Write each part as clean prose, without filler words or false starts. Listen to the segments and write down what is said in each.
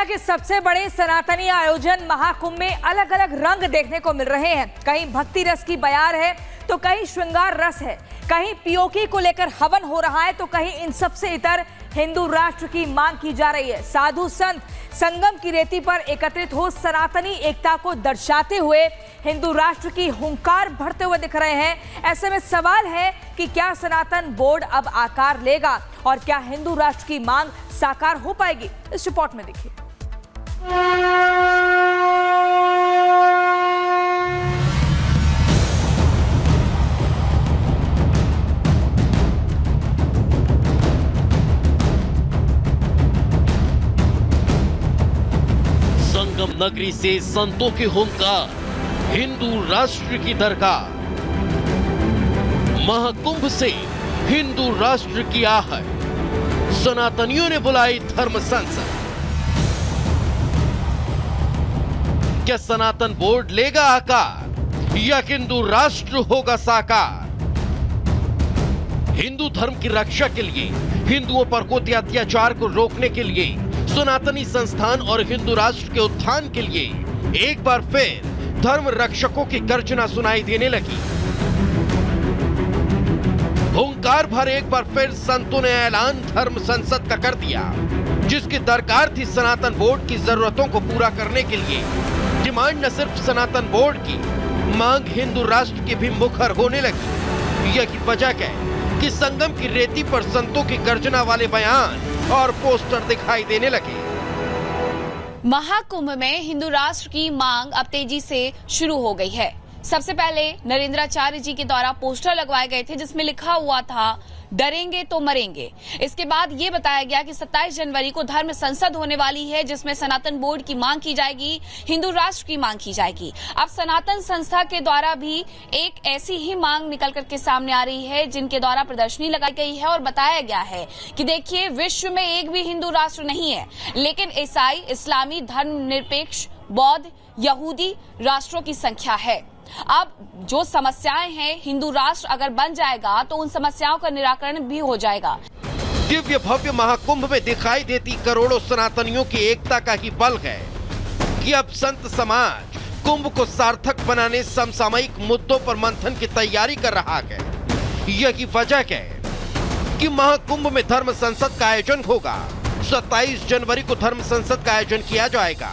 के सबसे बड़े सनातनी आयोजन महाकुंभ में अलग अलग रंग देखने को मिल रहे हैं। कहीं भक्ति रस की बयार है तो कहीं श्रृंगार रस है, कहीं पीओके को लेकर हवन हो रहा है तो कहीं इन सबसे इतर हिंदू राष्ट्र की मांग की जा रही है। साधु संत संगम की रेती पर एकत्रित हो सनातनी एकता को दर्शाते हुए हिंदू राष्ट्र की हुंकार भरते हुए दिख रहे हैं। ऐसे में सवाल है कि क्या सनातन बोर्ड अब आकार लेगा और क्या हिंदू राष्ट्र की मांग साकार हो पाएगी? इस रिपोर्ट में देखिए। संगम नगरी से संतों की हुंकार, हिंदू राष्ट्र की दरकार। महाकुंभ से हिंदू राष्ट्र की आहट, सनातनियों ने बुलाई धर्म संसद। क्या सनातन बोर्ड लेगा आकार या हिंदू राष्ट्र होगा साकार? हिंदू धर्म की रक्षा के लिए, हिंदुओं पर होते अत्याचार को रोकने के लिए, सनातनी संस्थान और हिंदू राष्ट्र के उत्थान के लिए एक बार फिर धर्म रक्षकों की गर्जना सुनाई देने लगी। हुंकार भर एक बार फिर संतों ने ऐलान धर्म संसद का कर दिया, जिसकी दरकार थी सनातन बोर्ड की जरूरतों को पूरा करने के लिए। डिमांड न सिर्फ सनातन बोर्ड की, मांग हिंदू राष्ट्र की भी मुखर होने लगी। यही वजह है कि संगम की रेती पर संतों की गर्जना वाले बयान और पोस्टर दिखाई देने लगे। महाकुंभ में हिंदू राष्ट्र की मांग अब तेजी से शुरू हो गई है। सबसे पहले नरेंद्राचार्य जी के द्वारा पोस्टर लगवाए गए थे जिसमें लिखा हुआ था डरेंगे तो मरेंगे। इसके बाद ये बताया गया कि 27 जनवरी को धर्म संसद होने वाली है जिसमें सनातन बोर्ड की मांग की जाएगी, हिंदू राष्ट्र की मांग की जाएगी। अब सनातन संस्था के द्वारा भी एक ऐसी ही मांग निकल करके सामने आ रही है जिनके द्वारा प्रदर्शनी लगाई गई है और बताया गया है कि देखिए, विश्व में एक भी हिंदू राष्ट्र नहीं है, लेकिन ईसाई, इस्लामी, धर्मनिरपेक्ष, बौद्ध, यहूदी राष्ट्रों की संख्या है। अब जो समस्याएं हैं, हिंदू राष्ट्र अगर बन जाएगा तो उन समस्याओं का निराकरण भी हो जाएगा। दिव्य भव्य महाकुंभ में दिखाई देती करोड़ों सनातनियों की एकता का ही बल है कि अब संत समाज कुंभ को सार्थक बनाने समसामयिक मुद्दों पर मंथन की तैयारी कर रहा है। यही वजह है कि महाकुंभ में धर्म संसद का आयोजन होगा। 27 जनवरी को धर्म संसद का आयोजन किया जाएगा,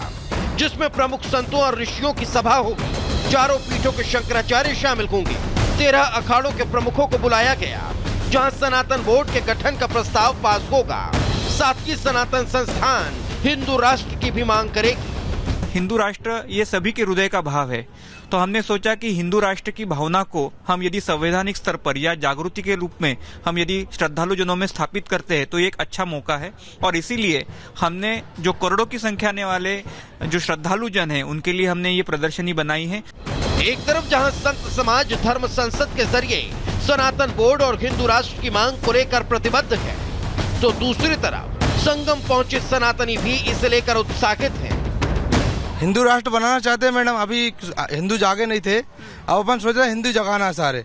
जिसमें प्रमुख संतों और ऋषियों की सभा होगी। चारों पीठों के शंकराचार्य शामिल होंगे। 13 अखाड़ों के प्रमुखों को बुलाया गया, जहां सनातन बोर्ड के गठन का प्रस्ताव पास होगा। साथ ही सनातन संस्थान हिंदू राष्ट्र की भी मांग करेगी। हिंदू राष्ट्र ये सभी के हृदय का भाव है, तो हमने सोचा कि हिंदू राष्ट्र की भावना को हम यदि संवैधानिक स्तर पर या जागृति के रूप में हम यदि श्रद्धालु जनों में स्थापित करते हैं तो ये एक अच्छा मौका है। और इसीलिए हमने जो करोड़ों की संख्या आने वाले जो श्रद्धालु जन हैं उनके लिए हमने ये प्रदर्शनी बनाई है। एक तरफ जहां संत समाज धर्म संसद के जरिए सनातन बोर्ड और हिंदू राष्ट्र की मांग को लेकर प्रतिबद्ध है, तो दूसरी तरफ संगम पहुंचे सनातनी भी इसे लेकर उत्साहित हैं। हिंदू राष्ट्र बनाना चाहते हैं मैडम। अभी हिंदू जागे नहीं थे, अब अपन सोच रहे हैं हिंदू जगाना है सारे।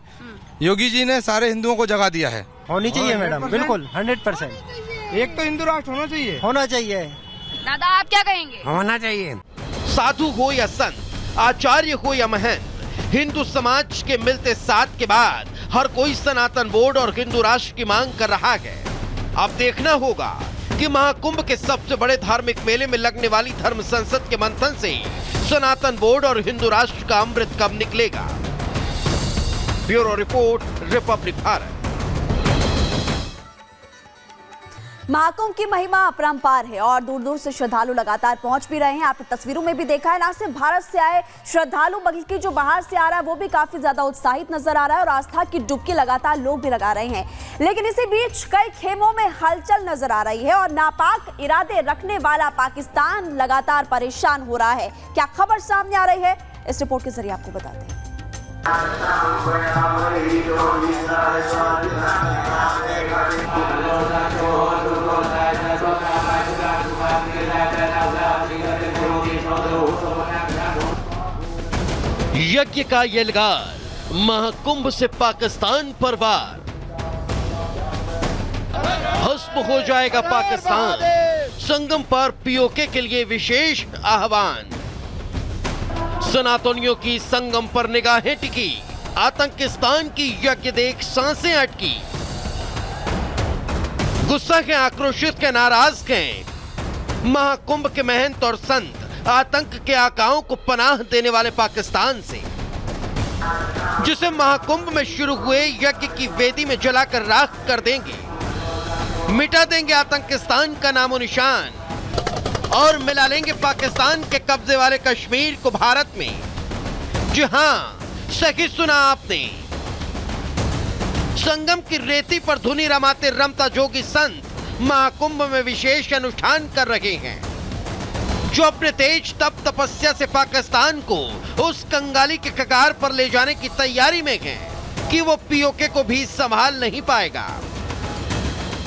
योगी जी ने सारे हिंदुओं को जगा दिया है। होनी चाहिए मैडम, बिल्कुल 100%। एक तो हिंदू राष्ट्र होना चाहिए। होना चाहिए। दादा आप क्या कहेंगे? होना चाहिए। साधु हो या संत, आचार्य हो या महंत, हिंदू समाज के मिलते साथ के बाद हर कोई सनातन बोर्ड और हिंदू राष्ट्र की मांग कर रहा है। अब देखना होगा कि महाकुंभ के सबसे बड़े धार्मिक मेले में लगने वाली धर्म संसद के मंथन से सनातन बोर्ड और हिंदू राष्ट्र का अमृत कब निकलेगा। Bureau report, Republic Bharat. Mahakumbh की महिमा अपरंपार है और दूर दूर से श्रद्धालु लगातार पहुंच भी रहे हैं। आपने तस्वीरों में भी देखा है, ना सिर्फ भारत से आए श्रद्धालु बल्कि जो बाहर से आ रहा है वो भी काफी ज्यादा उत्साहित नजर आ रहा है और आस्था की डुबकी लगातार लोग भी लगा रहे हैं। लेकिन इसी बीच कई खेमों में हलचल नजर आ रही है और नापाक इरादे रखने वाला पाकिस्तान लगातार परेशान हो रहा है। क्या खबर सामने आ रही है, इस रिपोर्ट के जरिए आपको बताते हैं। यज्ञ का यलगार, महाकुंभ से पाकिस्तान पर वार। भस्म हो जाएगा पाकिस्तान, संगम पर पीओके के लिए विशेष आह्वान। सनातनियों की संगम पर निगाहें टिकी, आतंकिस्तान की यज्ञ देख सांसें अटकी। गुस्सा के, आक्रोशित के, नाराज के, महाकुंभ के महंत और संत आतंक के आकाओं को पनाह देने वाले पाकिस्तान से, जिसे महाकुंभ में शुरू हुए यज्ञ की वेदी में जलाकर राख कर देंगे, मिटा देंगे आतंकिस्तान का नामो निशान और मिला लेंगे पाकिस्तान के कब्जे वाले कश्मीर को भारत में। जी हां, सही सुना आपने, संगम की रेती पर धुनी रमाते रमता जोगी संत महाकुंभ में विशेष अनुष्ठान कर रहे हैं, जो अपने तेज तप तपस्या से पाकिस्तान को उस कंगाली के कगार पर ले जाने की तैयारी में हैं कि वो पीओके को भी संभाल नहीं पाएगा।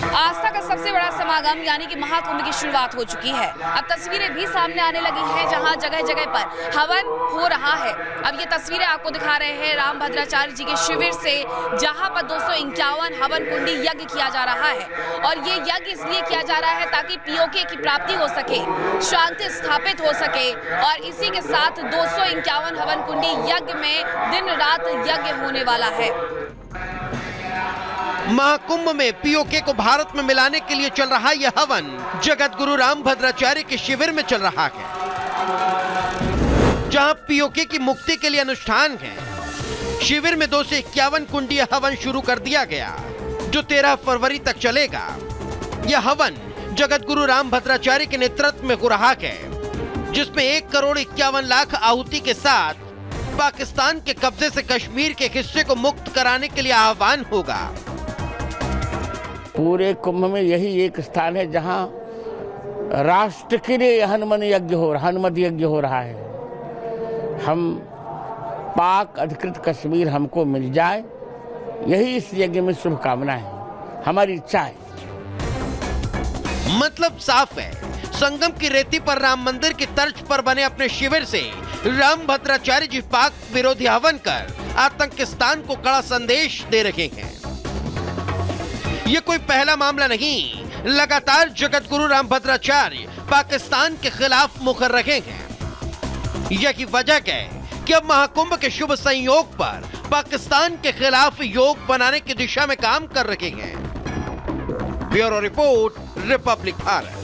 आस्था का सबसे बड़ा समागम यानी कि महाकुंभ की शुरुआत हो चुकी है। अब तस्वीरें भी सामने आने लगी हैं जहां जगह जगह पर हवन हो रहा है। अब ये तस्वीरें आपको दिखा रहे हैं रामभद्राचार्य जी के शिविर से, जहां पर 251 हवन कुंडी यज्ञ किया जा रहा है। और ये यज्ञ इसलिए किया जा रहा है ताकि पीओके की प्राप्ति हो सके, शांति स्थापित हो सके। और इसी के साथ 251 हवन कुंडी यज्ञ में दिन रात यज्ञ होने वाला है। महाकुंभ में पीओके को भारत में मिलाने के लिए चल रहा यह हवन जगत गुरु रामभद्राचार्य के शिविर में चल रहा है, जहां पीओके की मुक्ति के लिए अनुष्ठान है। शिविर में 251 कुंडी हवन शुरू कर दिया गया, जो 13 फरवरी तक चलेगा। यह हवन जगत गुरु रामभद्राचार्य के नेतृत्व में हो रहा है, जिसमें 1,51,00,000 आहुति के साथ पाकिस्तान के कब्जे से कश्मीर के हिस्से को मुक्त कराने के लिए आह्वान होगा। पूरे कुंभ में यही एक स्थान है जहां राष्ट्र के लिए हनुमत यज्ञ हो रहा है। हम पाक अधिकृत कश्मीर हमको मिल जाए, यही इस यज्ञ में शुभकामना है, हमारी इच्छा है। मतलब साफ है, संगम की रेती पर राम मंदिर की तर्ज पर बने अपने शिविर से रामभद्राचार्य जी पाक विरोधी हवन कर आतंकिस्तान को कड़ा संदेश दे रहे हैं। ये कोई पहला मामला नहीं, लगातार जगत गुरु रामभद्राचार्य पाकिस्तान के खिलाफ मुखर रहे हैं। यही वजह है कि अब महाकुंभ के शुभ संयोग पर पाकिस्तान के खिलाफ योग बनाने की दिशा में काम कर रहे हैं। Bureau report, Republic Bharat.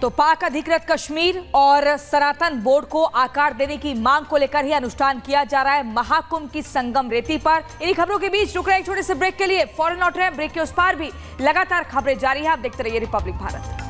तो पाक अधिकृत कश्मीर और सनातन बोर्ड को आकार देने की मांग को लेकर ही अनुष्ठान किया जा रहा है महाकुंभ की संगम रेती पर। इन्हीं खबरों के बीच रुक रहे एक छोटे से ब्रेक के लिए, फौरन लौट रहे हैं। ब्रेक के उस पार भी लगातार खबरें जारी हैं। आप देखते रहिए रिपब्लिक भारत।